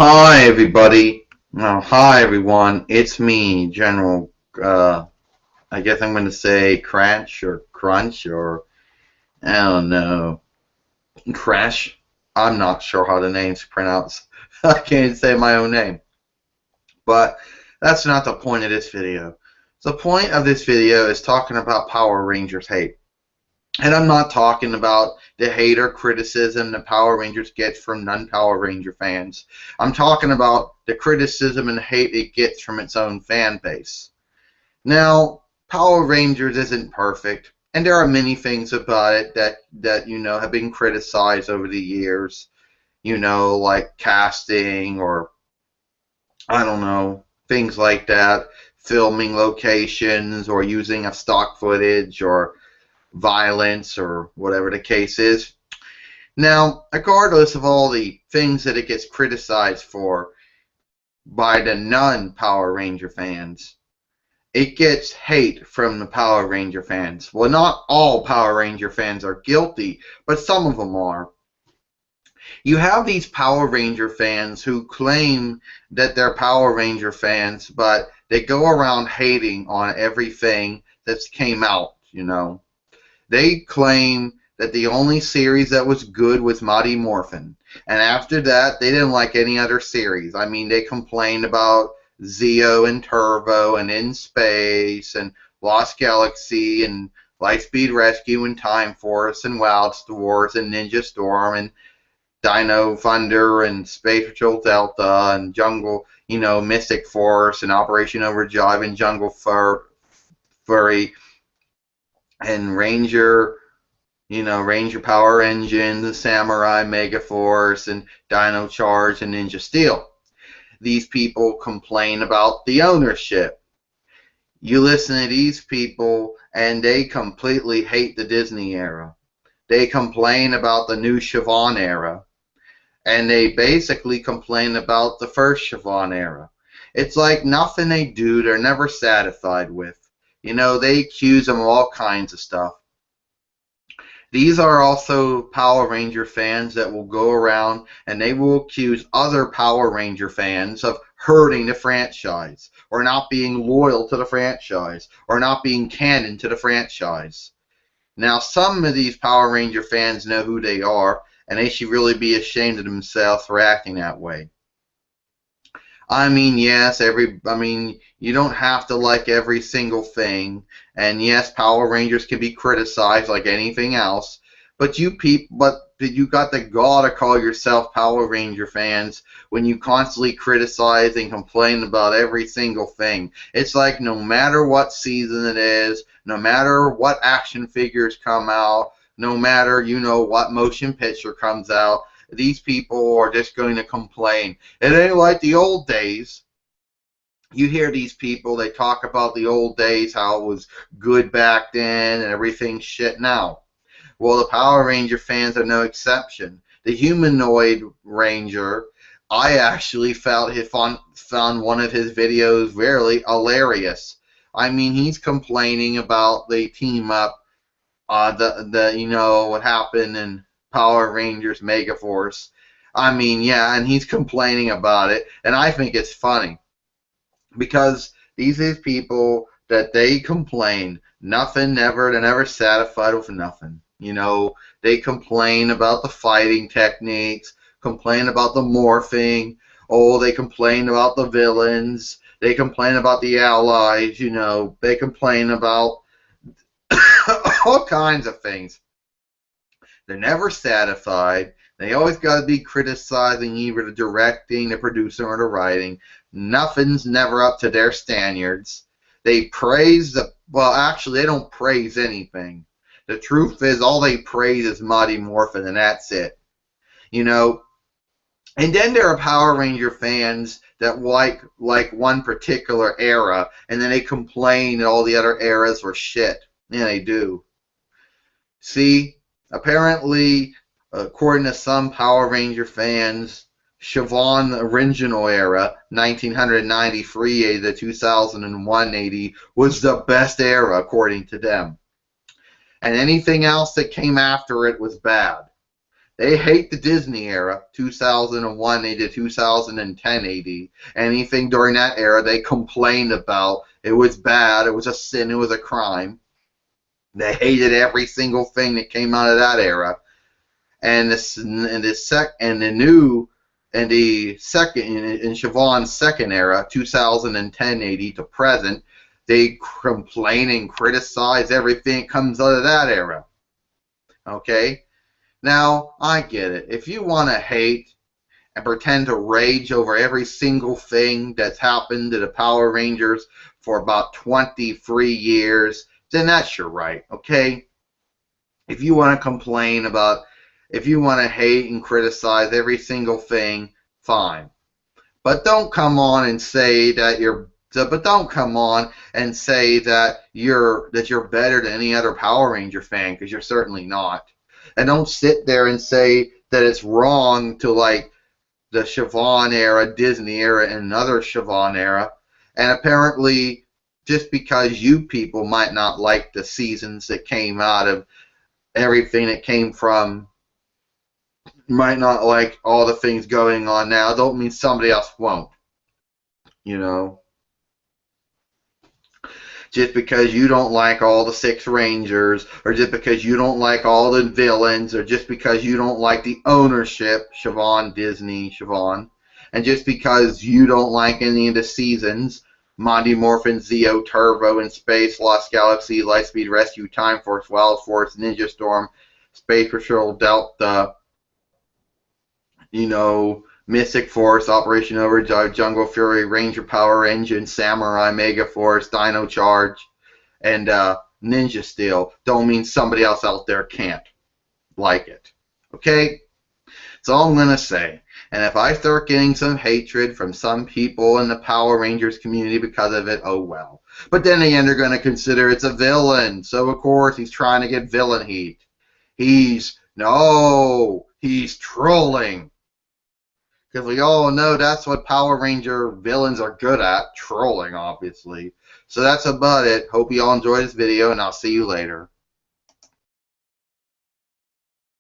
Hi, everybody. No, hi, everyone. It's me, General. I guess I'm going to say Crash or Crunch or I don't know. Crash. I'm not sure how the name's pronounced. I can't say my own name. But that's not the point of this video. The point of this video is talking about Power Rangers hate. And I'm not talking about the hate or criticism the Power Rangers get from non-Power Ranger fans. I'm talking about the criticism and hate it gets from its own fan base. Now, Power Rangers isn't perfect, and there are many things about it that have been criticized over the years. Like casting or I don't know, things like that, filming locations or using a stock footage or violence or whatever the case is. Now, regardless of all the things that it gets criticized for by the non-Power Ranger fans, it gets hate from the Power Ranger fans. Well, not all Power Ranger fans are guilty, but some of them are. You have these Power Ranger fans who claim that they're Power Ranger fans, but they go around hating on everything that came out. They claim that the only series that was good was Mighty Morphin. And after that, they didn't like any other series. I mean, they complained about Zeo and Turbo and In Space and Lost Galaxy and Lightspeed Rescue and Time Force and Wildstorms and Ninja Storm and Dino Thunder and Space Patrol Delta and Jungle, Mystic Force and Operation Overdrive and Jungle Fury and Ranger Power Engine, the Samurai Megaforce, and Dino Charge, and Ninja Steel. These people complain about the ownership. You listen to these people, and they completely hate the Disney era. They complain about the new Siobhan era. And they basically complain about the first Siobhan era. It's like nothing they do, they're never satisfied with. They accuse them of all kinds of stuff. These are also Power Ranger fans that will go around and they will accuse other Power Ranger fans of hurting the franchise, or not being loyal to the franchise, or not being canon to the franchise. Now, some of these Power Ranger fans know who they are, and they should really be ashamed of themselves for acting that way. I mean, yes, you don't have to like every single thing, and yes, Power Rangers can be criticized like anything else, but you got the gall to call yourself Power Ranger fans when you constantly criticize and complain about every single thing. It's like no matter what season it is, no matter what action figures come out, no matter, what motion picture comes out, these people are just going to complain. It ain't like the old days. You hear these people, they talk about the old days, how it was good back then and everything's shit now. Well, the Power Ranger fans are no exception. The Humanoid Ranger, I actually found one of his videos very hilarious. I mean, he's complaining about the team up, what happened in Power Rangers Megaforce. I mean, yeah, and he's complaining about it, and I think it's funny because these are people that they complain nothing, never, they're never satisfied with nothing. They complain about the fighting techniques, complain about the morphing, they complain about the villains, they complain about the allies, they complain about all kinds of things. They're never satisfied. They always got to be criticizing either the directing, the producing, or the writing. Nothing's never up to their standards. They praise actually, they don't praise anything. The truth is, all they praise is Mighty Morphin, and that's it. And then there are Power Ranger fans that like one particular era, and then they complain that all the other eras were shit. Yeah, they do. See? Apparently, according to some Power Ranger fans, Siobhan original era, 1993 to 2001 AD, was the best era, according to them. And anything else that came after it was bad. They hate the Disney era, 2001 AD, 2010 AD. Anything during that era they complained about. It was bad, it was a sin, it was a crime. They hated every single thing that came out of that era. And in Siobhan's second era, 2010 AD to present, they complain and criticize everything that comes out of that era. Okay? Now, I get it. If you want to hate and pretend to rage over every single thing that's happened to the Power Rangers for about 23 years, then that's your right, okay? If you want to complain about, if you want to hate and criticize every single thing, fine. But don't come on and say that you're better than any other Power Ranger fan, because you're certainly not. And don't sit there and say that it's wrong to like the Siobhan era, Disney era, and another Siobhan era. And apparently, just because you people might not like the seasons that came out of everything that came from, might not like all the things going on now, don't mean somebody else won't. You know? Just because you don't like all the 6 Rangers, or just because you don't like all the villains, or just because you don't like the ownership, Siobhan, Disney, Siobhan, and just because you don't like any of the seasons, Mighty Morphin, Zeo, Turbo, In Space, Lost Galaxy, Lightspeed Rescue, Time Force, Wild Force, Ninja Storm, Space Patrol, Delta, you know, Mystic Force, Operation Overdrive, Jungle Fury, Ranger Power Engine, Samurai, Mega Force, Dino Charge, and Ninja Steel, don't mean somebody else out there can't like it. Okay? That's all I'm going to say. And if I start getting some hatred from some people in the Power Rangers community because of it, oh well. But then again, they're going to consider it's a villain. So, of course, he's trying to get villain heat. He's trolling. Because we all know that's what Power Ranger villains are good at, trolling, obviously. So that's about it. Hope you all enjoyed this video, and I'll see you later.